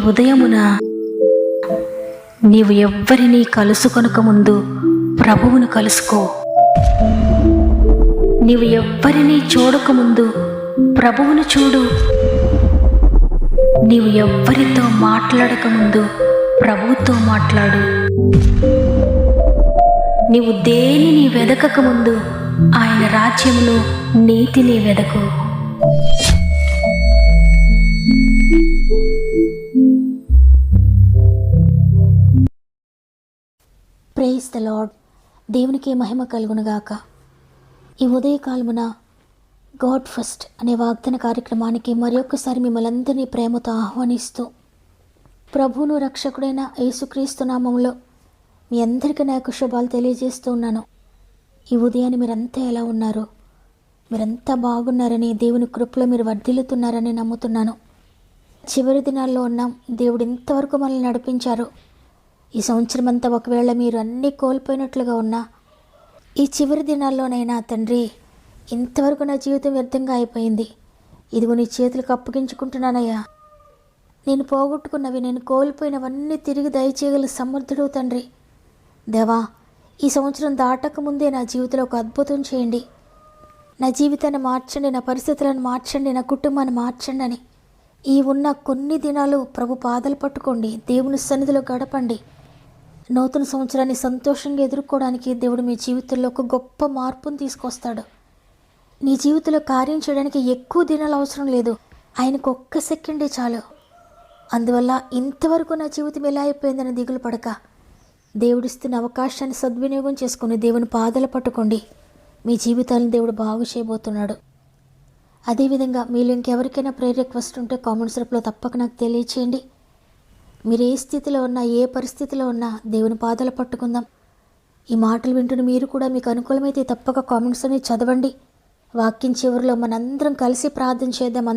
ఉదయమున నీవు ఎవ్వరినీ కలుసుకొనక ముందు ప్రభువును కలుసుకో. నీవు ఎవ్వరినీ చూడకముందు ప్రభువును చూడు. నీవు ఎవ్వరితో మాట్లాడకముందు ప్రభువుతో మాట్లాడు. నీవు దేనిని వెదకకముందు ఆయన రాజ్యమును నీతిని వెదకు. Praise the lord. దేవునికి మహిమ కలుగునుగాక. ఈ ఉదయకాలమున గాడ్ ఫస్ట్ అనే వాగ్దాన కార్యక్రమానికి మరొకసారి మిమ్మల్ని అందరినీ ప్రేమతో ఆహ్వానిస్తూ, ప్రభువును రక్షకుడైన యేసుక్రీస్తు నామములో మీ అందరికీ నా యొక్క శుభాలు తెలియజేస్తూ ఉన్నాను. ఈ ఉదయాన్ని మీరంతా ఎలా ఉన్నారు? మీరంతా బాగున్నారని, దేవుని కృపలో మీరు వర్ధిల్లుతున్నారని నమ్ముతున్నాను. చివరి దినాల్లో ఉన్నాం. దేవుడు ఇంతవరకు మనల్ని నడిపించారు. ఈ సంవత్సరం అంతా ఒకవేళ మీరు అన్నీ కోల్పోయినట్లుగా ఉన్నా, ఈ చివరి దినాల్లోనైనా తండ్రి, ఇంతవరకు నా జీవితం వ్యర్థంగా అయిపోయింది, ఇదిగో నీ చేతులకు అప్పగించుకుంటున్నానయ్యా. నేను పోగొట్టుకున్నవి, నేను కోల్పోయినవన్నీ తిరిగి దయచేయగల సమర్థుడు తండ్రి. దేవా, ఈ సంవత్సరం దాటక ముందే నా జీవితంలో ఒక అద్భుతం చేయండి. నా జీవితాన్ని మార్చండి, నా పరిస్థితులను మార్చండి, నా కుటుంబాన్ని మార్చండి అని ఈ ఉన్న కొన్ని దినాలు ప్రభు పాదాలు పట్టుకోండి. దేవుని సన్నిధిలో గడపండి. నూతన సంవత్సరాన్ని సంతోషంగా ఎదుర్కోవడానికి దేవుడు మీ జీవితంలో ఒక గొప్ప మార్పును తీసుకొస్తాడు. నీ జీవితంలో కార్యం చేయడానికి ఎక్కువ దినాలు అవసరం లేదు. ఆయనకు ఒక్క సెకండే చాలు. అందువల్ల ఇంతవరకు నా జీవితం ఎలా అయిపోయిందని దిగులు పడక, దేవుడిస్తున్న అవకాశాన్ని సద్వినియోగం చేసుకుని దేవుని పాదాలు పట్టుకోండి. మీ జీవితాలను దేవుడు బాగు చేయబోతున్నాడు. అదేవిధంగా మీలో ఇంకెవరికైనా ప్రేయర్ రిక్వెస్ట్ ఉంటే కామెంట్స్ రూపంలో తప్పక నాకు తెలియచేయండి. మీరు ఏ స్థితిలో ఉన్నా, ఏ పరిస్థితిలో ఉన్నా దేవుని పాదాలు పట్టుకుందాం. ఈ మాటలు వింటున్న మీరు కూడా మీకు అనుకూలమైతే తప్పక కామెంట్స్ అని చదవండి. వాక్యం చివరిలో మనందరం కలిసి ప్రార్థన చేద్దాం.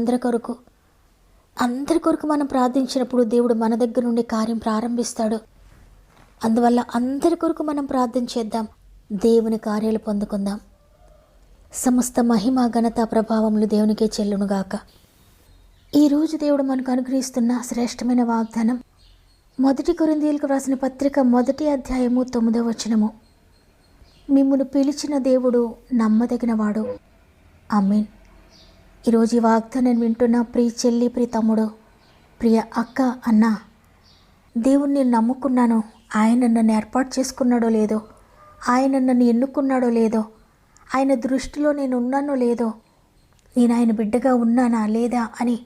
అందరి కొరకు మనం ప్రార్థించినప్పుడు దేవుడు మన దగ్గర నుండి కార్యం ప్రారంభిస్తాడు. అందువల్ల అందరి కొరకు మనం ప్రార్థన చేద్దాం. దేవుని కార్యాలు పొందుకుందాం. సమస్త మహిమ, ఘనత, ప్రభావములు దేవునికే చెల్లునుగాక. ఈరోజు దేవుడు మనకు అనుగ్రహిస్తున్న శ్రేష్టమైన వాగ్దానం 1 కొరింథీయులకు రాసిన పత్రిక 1వ అధ్యాయము 9వ వచనము. మిమ్మును పిలిచిన దేవుడు నమ్మదగినవాడు. ఆమేన్. ఈరోజు ఈ వాగ్దానం వింటున్న ప్రియ చెల్లి, ప్రియ తమ్ముడు, ప్రియ అక్క, అన్న, దేవుణ్ణి నేను నమ్ముకున్నాను. ఆయన నన్ను ఏర్పాటు చేసుకున్నాడో లేదో, ఆయన నన్ను ఎన్నుకున్నాడో లేదో, ఆయన దృష్టిలో నేను ఉన్నానో లేదో, నేను ఆయన బిడ్డగా ఉన్నానా లేదా అని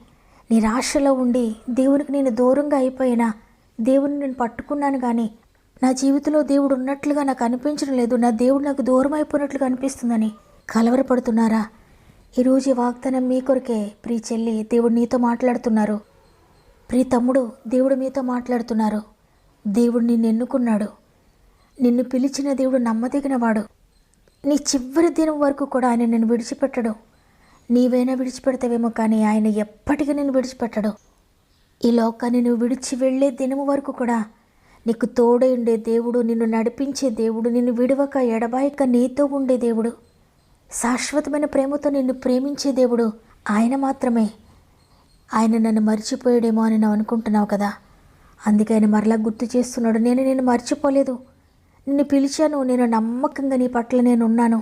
నిరాశలో ఉండి దేవునికి నేను దూరంగా అయిపోయినా, దేవుని నేను పట్టుకున్నాను కానీ నా జీవితంలో దేవుడు ఉన్నట్లుగా నాకు అనిపించడం లేదు, నా దేవుడు నాకు దూరం అయిపోయినట్లుగా అనిపిస్తుందని కలవరపడుతున్నారా? ఈరోజు ఈ వాగ్దానం మీ కొరకే. ప్రియ చెల్లి, దేవుడు నీతో మాట్లాడుతున్నారు. ప్రియ తమ్ముడు, దేవుడు మీతో మాట్లాడుతున్నారు. దేవుడు నిన్ను ఎన్నుకున్నాడు. నిన్ను పిలిచిన దేవుడు నమ్మదగినవాడు. నీ చివరి దినం వరకు కూడా ఆయన నిన్ను విడిచిపెట్టడు. నీవైనా విడిచిపెడతావేమో కానీ ఆయన ఎప్పటికీ నిన్ను విడిచిపెట్టడు. ఈ లోకాన్ని నువ్వు విడిచి వెళ్ళే దినము వరకు కూడా నీకు తోడై ఉండే దేవుడు, నిన్ను నడిపించే దేవుడు, నిన్ను విడవక ఎడబాయక నీతో ఉండే దేవుడు, శాశ్వతమైన ప్రేమతో నిన్ను ప్రేమించే దేవుడు ఆయన మాత్రమే. ఆయన నన్ను మర్చిపోయాడేమో అని నువ్వు అనుకుంటున్నావు కదా. అందుకే ఆయన మరలా గుర్తు చేస్తున్నాడు. నేను నిన్ను మర్చిపోలేదు, నిన్ను పిలిచాను, నేను నమ్మకంగా నీ పట్ల నేను ఉన్నాను.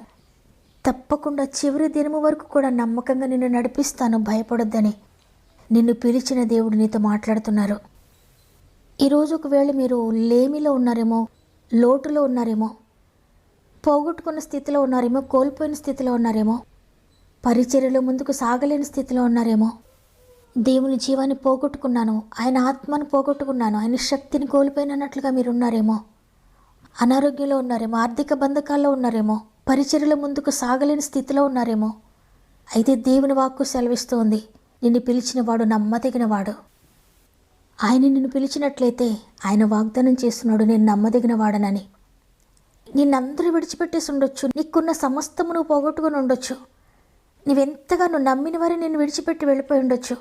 తప్పకుండా చివరి దినము వరకు కూడా నమ్మకంగా నిన్ను నడిపిస్తాను, భయపడొద్దని నిన్ను పిలిచిన దేవుడు నీతో మాట్లాడుతున్నారు. ఈరోజు ఒకవేళ మీరు లేమిలో ఉన్నారేమో, లోటులో ఉన్నారేమో, పోగొట్టుకున్న స్థితిలో ఉన్నారేమో, కోల్పోయిన స్థితిలో ఉన్నారేమో, పరిచర్యలో ముందుకు సాగలేని స్థితిలో ఉన్నారేమో, దేవుని జీవాన్ని పోగొట్టుకున్నాను, ఆయన ఆత్మను పోగొట్టుకున్నాను, ఆయన శక్తిని కోల్పోయినట్లుగా మీరు ఉన్నారేమో, అనారోగ్యంలో ఉన్నారేమో, ఆర్థిక బంధకాల్లో ఉన్నారేమో, పరిచర్యలో ముందుకు సాగలేని స్థితిలో ఉన్నారేమో. అయితే దేవుని వాక్కు సెలవిస్తోంది, నిన్ను పిలిచిన వాడు నమ్మదగినవాడు. ఆయన నిన్ను పిలిచినట్లయితే ఆయన వాగ్దానం చేస్తున్నాడు, నేను నమ్మదగిన వాడనని. నిన్నందరూ విడిచిపెట్టేసి ఉండొచ్చు, నీకున్న సమస్తము నువ్వు పోగొట్టుకుని ఉండొచ్చు, నువ్వెంతగానో నమ్మిన వారే నిన్ను విడిచిపెట్టి వెళ్ళిపోయి ఉండొచ్చు.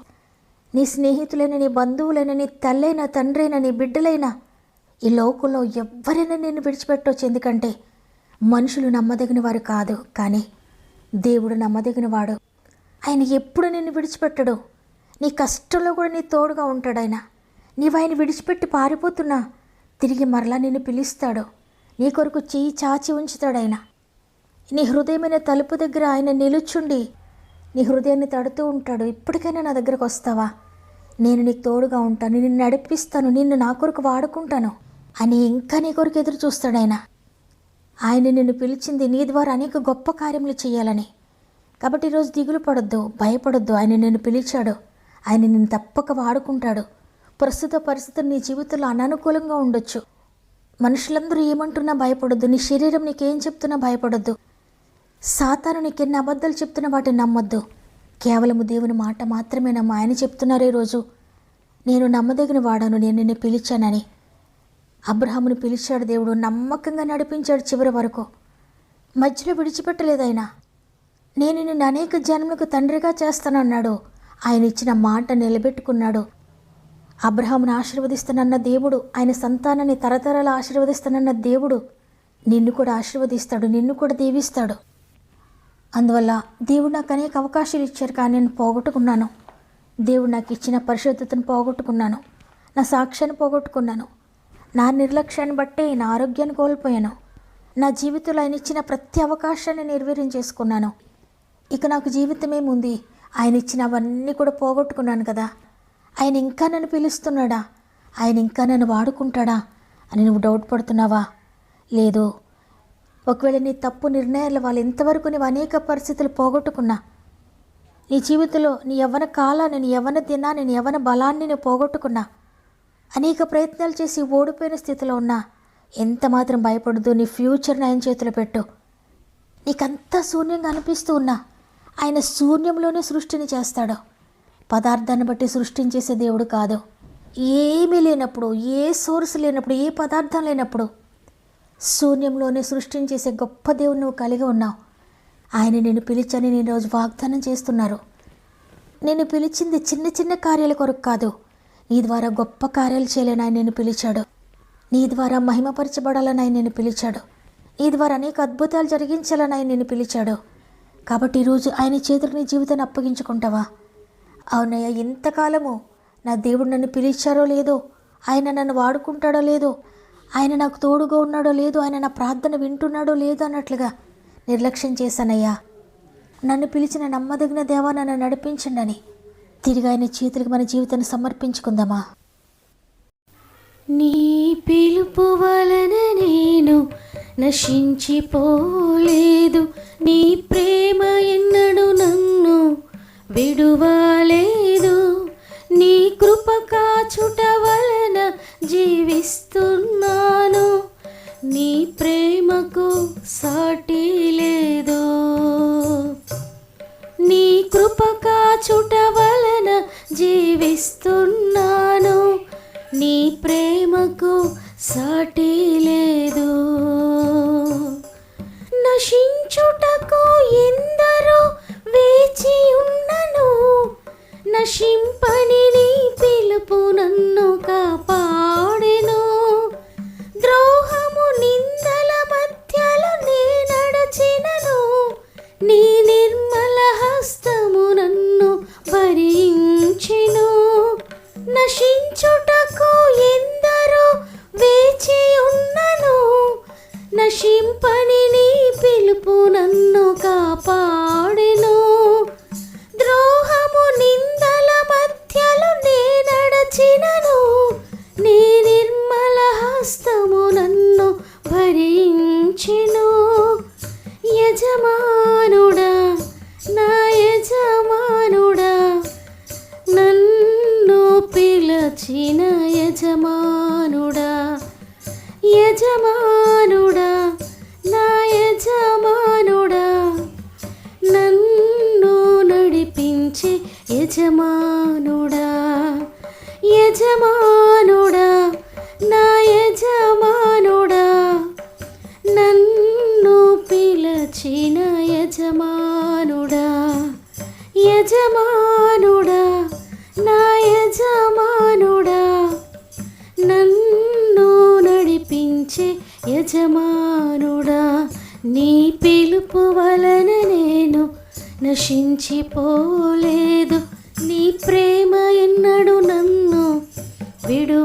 నీ స్నేహితులైన, నీ బంధువులైన, నీ తల్లైనా, తండ్రైనా, నీ బిడ్డలైనా, ఈ లోకంలో ఎవ్వరైనా నిన్ను విడిచిపెట్టవచ్చు. ఎందుకంటే మనుషులు నమ్మదగిన వారు కాదు, కానీ దేవుడు నమ్మదగిన వాడు. ఆయన ఎప్పుడు నిన్ను విడిచిపెట్టడు. నీ కష్టంలో కూడా నీ తోడుగా ఉంటాడు. ఆయన నీవు ఆయన విడిచిపెట్టి పారిపోతున్నా తిరిగి మరలా నిన్ను పిలుస్తాడు. నీ కొరకు చెయ్యి చాచి ఉంచుతాడు ఆయన. నీ హృదయమైన తలుపు దగ్గర ఆయన నిలుచుండి నీ హృదయాన్ని తడుతూ ఉంటాడు. ఇప్పటికైనా నా దగ్గరకు వస్తావా? నేను నీకు తోడుగా ఉంటాను, నిన్ను నడిపిస్తాను, నిన్ను నా కొరకు వాడుకుంటాను అని ఇంకా నీ కొరకు ఎదురు చూస్తాడు ఆయన. ఆయన నిన్ను పిలిచింది నీ ద్వారా అనేక గొప్ప కార్యములు చేయాలని. కాబట్టి ఈరోజు దిగులు పడొద్దు, భయపడొద్దు. ఆయన నిన్ను పిలిచాడు, ఆయన నిన్ను తప్పక వాడుకుంటాడు. ప్రస్తుత పరిస్థితులు నీ జీవితంలో అననుకూలంగా ఉండొచ్చు. మనుషులందరూ ఏమంటున్నా భయపడొద్దు. నీ శరీరం నీకేం చెప్తున్నా భయపడొద్దు. సాతాను నీకెన్ని అబద్ధాలు చెప్తున్నా వాటిని నమ్మొద్దు. కేవలము దేవుని మాట మాత్రమే నమ్మ. ఆయన చెప్తున్నారు ఈరోజు, నేను నమ్మదగిన వాడాను, నేను నిన్ను పిలిచానని. అబ్రహాముని పిలిచాడు దేవుడు, నమ్మకంగా నడిపించాడు చివరి వరకు. మధ్యలో విడిచిపెట్టలేదు ఆయన. నేను నిన్ను అనేక జన్మలకు తండ్రిగా చేస్తానన్నాడు. ఆయన ఇచ్చిన మాట నిలబెట్టుకున్నాడు. అబ్రహామును ఆశీర్వదిస్తానన్న దేవుడు, ఆయన సంతానాన్ని తరతరాలు ఆశీర్వదిస్తానన్న దేవుడు నిన్ను కూడా ఆశీర్వదిస్తాడు, నిన్ను కూడా దీవిస్తాడు. అందువల్ల దేవుడు నాకు అనేక అవకాశాలు ఇచ్చారు, కానీ నేను పోగొట్టుకున్నాను. దేవుడు నాకు ఇచ్చిన పరిశుద్ధతను పోగొట్టుకున్నాను, నా సాక్ష్యాన్ని పోగొట్టుకున్నాను. నా నిర్లక్ష్యాన్ని బట్టే నా ఆరోగ్యాన్ని కోల్పోయాను. నా జీవితంలో ఆయన ఇచ్చిన ప్రతి అవకాశాన్ని నిర్వీర్యం చేసుకున్నాను. ఇక నాకు జీవితమేముంది? ఆయన ఇచ్చిన అవన్నీ కూడా పోగొట్టుకున్నాను కదా. ఆయన ఇంకా నన్ను పిలుస్తున్నాడా? ఆయన ఇంకా నన్ను వాడుకుంటాడా అని నువ్వు డౌట్ పడుతున్నావా? లేదు. ఒకవేళ నీ తప్పు నిర్ణయాల వల్ల ఇంతవరకు నీవు అనేక పరిస్థితులు పోగొట్టుకున్నా, నీ జీవితంలో నీ యవ్వన కాలాన్ని, నీ యవ్వన దినాన్ని, నీ యవ్వన బలాన్ని నువ్వు పోగొట్టుకున్నా, అనేక ప్రయత్నాలు చేసి ఓడిపోయిన స్థితిలో ఉన్నా, ఎంత మాత్రం భయపడదు. నీ ఫ్యూచర్ని ఆయన చేతిలో పెట్టు. నీకంతా శూన్యంగా అనిపిస్తూ ఉన్నా, ఆయన శూన్యంలోనే సృష్టిని చేస్తాడు. పదార్థాన్ని బట్టి సృష్టించేసే దేవుడు కాదు. ఏమీ లేనప్పుడు, ఏ సోర్స్ లేనప్పుడు, ఏ పదార్థం లేనప్పుడు శూన్యంలోనే సృష్టించేసే గొప్ప దేవుడు నువ్వు కలిగి ఉన్నావు. ఆయన నిన్ను పిలిచని నేను రోజు వాగ్దానం చేస్తున్నారు. నేను పిలిచింది చిన్న చిన్న కార్యాల కొరకు కాదు, నీ ద్వారా గొప్ప కార్యాలు చేయాలని ఆయన నిన్ను పిలిచాడు. నీ ద్వారా మహిమపరచబడాలని ఆయన నిన్ను పిలిచాడు. నీ ద్వారా అనేక అద్భుతాలు జరిగించాలని ఆయన నిన్ను పిలిచాడు. కాబట్టి ఈరోజు ఆయన చేతులకు నీ జీవితాన్ని అప్పగించుకుంటావా? అవునయ్యా, ఇంతకాలము నా దేవుడు నన్ను పిలిచారో లేదో, ఆయన నన్ను వాడుకుంటాడో లేదో, ఆయన నాకు తోడుగా ఉన్నాడో లేదో, ఆయన నా ప్రార్థన వింటున్నాడో లేదో అన్నట్లుగా నిర్లక్ష్యం చేశానయ్యా. నన్ను పిలిచిన నమ్మదగిన దేవా నన్ను నడిపించండి అని తిరిగి ఆయన చేతులకు మన జీవితాన్ని సమర్పించుకుందామా? నీ పిలుపు వలన నేను నశించిపోలేదు, నీ ప్రేమ ఎన్నడు నన్ను విడువలేదు, నీ కృప కాచుట వలన జీవిస్తున్నాను, నీ ప్రేమకు సాటి లేదు. నీ కృప కాచుట వలన జీవిస్తున్నాను, నీ ప్రేమకు సాటి లేదు. నశించుటకు ఎందరో వేచి ఉన్నను, నశింపని నీ పిలుపు నన్ను కాపాడెను. ద్రోహము నిందల మధ్యలో నే నడచినను, నీ నిర్మల హస్తము నన్ను భరించెను. నశించుటకు ఎందరో వేచి ఉన్నను, నశింపని నీ పిలుపు నన్ను కాపాడెను. ద్రోహము నిందల మధ్యలో నే నడచినను, నీ నిర్మల హస్తము నన్ను భరించెను. యజమానుడా, నా యజమానుడా, నన్ను పిలచిన యజమానుడా, యజమానుడా, నా యజమానుడా, నన్ను నడిపించే యజమానుడా, యజమానుడా, నా యజమానుడా, నన్ను పిలచిన యజమానుడా, యజమానుడా, నా యజమానుడా, నన్ను నడిపించే యజమానుడా. నీ పిలుపు వలన నేను నశించిపోలేదు, నీ ప్రేమ ఎన్నడు నన్ను విడు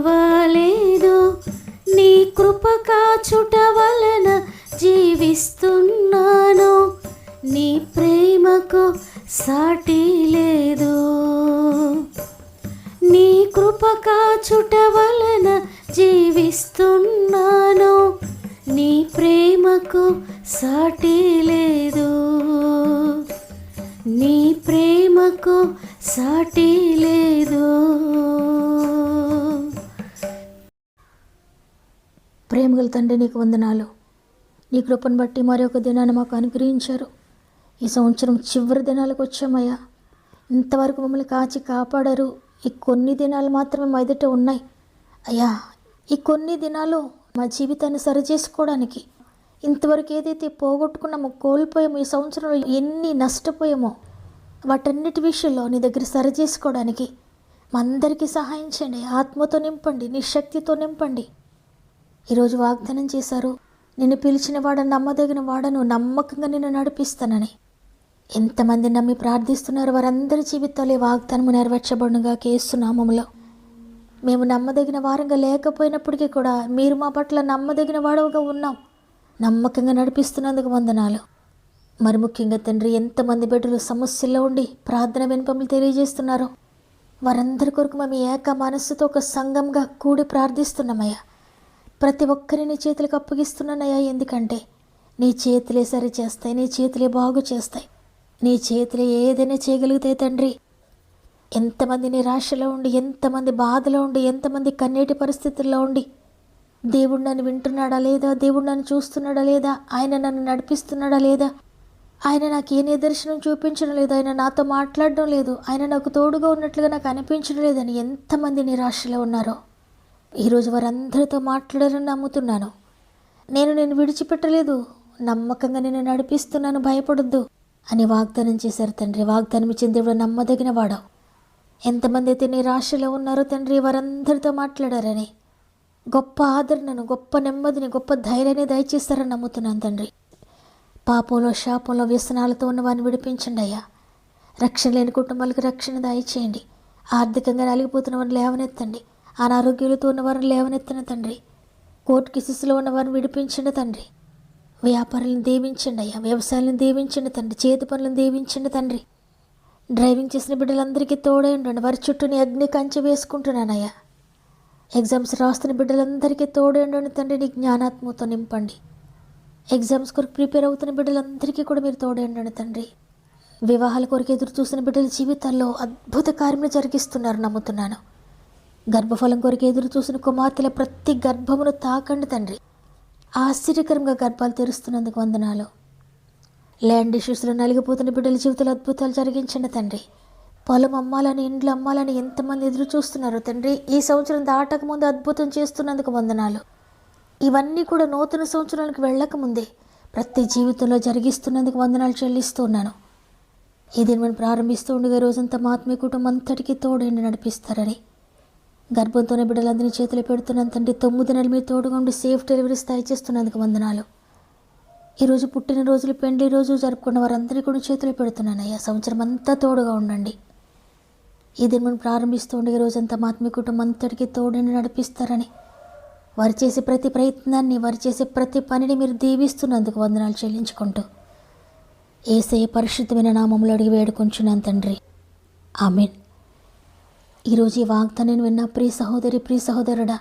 కాచుట వలన జీవిస్తున్నాను, నీ ప్రేమకు సాటి లేదు, నీ ప్రేమకు సాటి లేదు. ప్రేమగల తండ్రి, నీకు వందనాలు. నీ కృపను బట్టి మరొక దినాన్ని మాకు అనుగ్రహించారు. ఈ సంవత్సరం చివరి దినాలకు వచ్చామయ్యా. ఇంతవరకు మమ్మల్ని కాచి కాపాడారు. ఈ కొన్ని దినాలు మాత్రమే మా ఎదుట ఉన్నాయి అయ్యా. ఈ కొన్ని దినాలు మా జీవితాన్ని సరిచేసుకోవడానికి, ఇంతవరకు ఏదైతే పోగొట్టుకున్నామో, కోల్పోయామో, ఈ సంవత్సరంలో ఎన్ని నష్టపోయామో వాటన్నిటి విషయంలో నీ దగ్గర సరిచేసుకోవడానికి మా అందరికీ సహాయం చేయండి. ఆత్మతో నింపండి, నీ శక్తితో నింపండి. ఈరోజు వాగ్దానం చేశారు, నిన్ను పిలిచిన వాడను, నమ్మదగిన వాడను, నమ్మకంగా నిన్ను నడిపిస్తానని. ఎంతమంది నమ్మి ప్రార్థిస్తున్నారు వారందరి జీవితాలు వాగ్దానము నెరవేర్చబడునుగా యేసు నామములో. మేము నమ్మదగిన వారంగా లేకపోయినప్పటికీ కూడా మీరు మా పట్ల నమ్మదగిన వాడవుగా ఉన్నాం. నమ్మకంగా నడిపిస్తున్నందుకు వందనాలు. మరి ముఖ్యంగా తండ్రి, ఎంతమంది బిడ్డలు సమస్యల్లో ఉండి ప్రార్థన విన్నపములు తెలియజేస్తున్నారో వారందరి కొరకు మేము ఏక మనస్సుతో ఒక సంఘంగా కూడి ప్రార్థిస్తున్నామయ్యా. ప్రతి ఒక్కరిని నీ చేతులకు అప్పగిస్తున్నానయ్యా. ఎందుకంటే నీ చేతులే సరి చేస్తాయి, నీ చేతులే బాగు చేస్తాయి, నీ చేతులే ఏదైనా చేయగలుగుతాయి తండ్రి. ఎంతమంది నిరాశలో ఉండి, ఎంతమంది బాధలో ఉండి, ఎంతమంది కన్నీటి పరిస్థితుల్లో ఉండి, దేవుడు నన్ను వింటున్నాడా లేదా, దేవుడు నన్ను చూస్తున్నాడా లేదా, ఆయన నన్ను నడిపిస్తున్నాడా లేదా, ఆయన నాకు ఏ నిదర్శనం చూపించడం లేదు, ఆయన నాతో మాట్లాడడం లేదు, ఆయన నాకు తోడుగా ఉన్నట్లుగా నాకు అనిపించడం లేదని ఎంతమంది నిరాశలో ఉన్నారో ఈరోజు వారందరితో మాట్లాడాలని నమ్ముతున్నాను. నేను విడిచిపెట్టలేదు, నమ్మకంగా నేను నడిపిస్తున్నాను, భయపడొద్దు అని వాగ్దానం చేశారు తండ్రి. వాగ్దానం ఇచ్చిన దేవుడు నమ్మదగిన వాడావు. ఎంతమంది అయితే నిరాశలో ఉన్నారో తండ్రి, వారందరితో మాట్లాడారని గొప్ప ఆదరణను, గొప్ప నెమ్మదిని, గొప్ప ధైర్యాన్ని దయచేస్తారని నమ్ముతున్నాను తండ్రి. పాపంలో, శాపంలో, వ్యసనాలతో ఉన్న వారిని విడిపించండి అయ్యా. రక్షణ లేని కుటుంబాలకు రక్షణ దయచేయండి. ఆర్థికంగా నలిగిపోతున్న వారిని లేవనెత్తండి. అనారోగ్యాలతో ఉన్న వారిని లేవనెత్తిన తండ్రి. కోర్టు కేసులో ఉన్న వారిని విడిపించండి తండ్రి. వ్యాపారాలను దీవించండి అయ్యా. వ్యవసాయాలను దీవించండి తండ్రి. చేతి పనులను దీవించండి తండ్రి. డ్రైవింగ్ చేసిన బిడ్డలందరికీ తోడై ఉండండి. వారి చుట్టూని అగ్ని కంచె వేసుకుంటున్నానయ్యా. ఎగ్జామ్స్ రాస్తున్న బిడ్డలందరికీ తోడై ఉండండి తండ్రి. నీ జ్ఞానాత్మతో నింపండి. ఎగ్జామ్స్ కొరకు ప్రిపేర్ అవుతున్న బిడ్డలందరికీ కూడా మీరు తోడై ఉండండి తండ్రి. వివాహాల కొరకు ఎదురు చూసిన బిడ్డల జీవితాల్లో అద్భుత కార్యములు జరిగిస్తున్నారు నమ్ముతున్నాను. గర్భఫలం కొరకు ఎదురు చూసిన కుమార్తెల ప్రతి గర్భమును తాకండి తండ్రి. ఆశ్చర్యకరంగా గర్భాలు తెరుస్తున్నందుకు వందనాలు. ల్యాండ్ ఇష్యూస్లో నలిగిపోతున్న బిడ్డల జీవితంలో అద్భుతాలు జరిగించండి తండ్రి. పొలం అమ్మాలని, ఇండ్లు అమ్మాలని ఎంతమంది ఎదురు చూస్తున్నారు తండ్రి. ఈ సంవత్సరం దాటక ముందు అద్భుతం చేస్తున్నందుకు వందనాలు. ఇవన్నీ కూడా నూతన సంవత్సరానికి వెళ్ళకముందే ప్రతి జీవితంలో జరిగిస్తున్నందుకు వందనాలు చెల్లిస్తూ ఉన్నాను. ఇది మనం ప్రారంభిస్తూ ఉండగా రోజంతా మా ఆత్మీయ కుటుంబం అంతటికీ తోడైండి నడిపిస్తారని, గర్భంతోనే బిడ్డలందరినీ చేతులు పెడుతున్నాను తండ్రి. 9 నెలలు మీరు తోడుగా ఉండి సేఫ్ డెలివరీ స్థాయి చేస్తున్నందుకు వందనాలు. ఈరోజు పుట్టినరోజులు, పెండ్లి రోజు జరుపుకున్న వారందరికీ కూడా చేతులు పెడుతున్నానయ్యా. సంవత్సరం అంతా తోడుగా ఉండండి. ఇది మనం ప్రారంభిస్తూ ఉండగా రోజంతా మా ఆత్మీయ కుటుంబం అంతటికీ తోడైండి నడిపిస్తారని, వారు చేసే ప్రతి ప్రయత్నాన్ని, వారు చేసే ప్రతి పనిని మీరు దీవిస్తున్నందుకు వందనాలు చెల్లించుకుంటూ యేసయ్య పరిశుద్ధమైన నామములో అడిగి వేడుకొంచున్నాను తండ్రి. ఆమేన్. ఈరోజు ఈ వాగ్దానాన్ని విన్న ప్రియ సహోదరి, ప్రియ సహోదరుడా,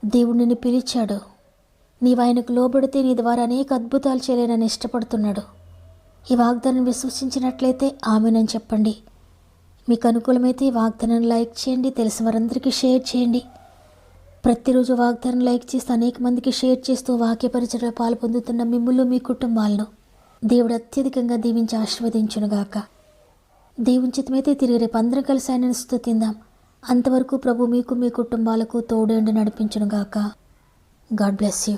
దేవుడు నిన్ను పిలిచాడు. నీవు ఆయనకు లోబడితే నీ ద్వారా అనేక అద్భుతాలు చేయలేనని ఇష్టపడుతున్నాడు. ఈ వాగ్దానం విశ్వసించినట్లయితే ఆమేనని చెప్పండి. మీకు అనుకూలమైతే ఈ వాగ్దానాన్ని లైక్ చేయండి, తెలిసిన వారందరికీ షేర్ చేయండి. ప్రతిరోజు వాగ్దానం లైక్ చేస్తూ అనేక మందికి షేర్ చేస్తూ వాక్య పరిచర్యలో పాలు పొందుతున్న మిమ్ములు, మీ కుటుంబాలను దేవుడు అత్యధికంగా దీవించి ఆశీర్వదించునుగాక. దేవుని చిత్తమైతే తిరిగి రేపు అందరం కలిసి ఆయనను స్తుతిందాం. అంతవరకు ప్రభు మీకు, మీ కుటుంబాలకు తోడేండి నడిపించునుగాక. God bless you.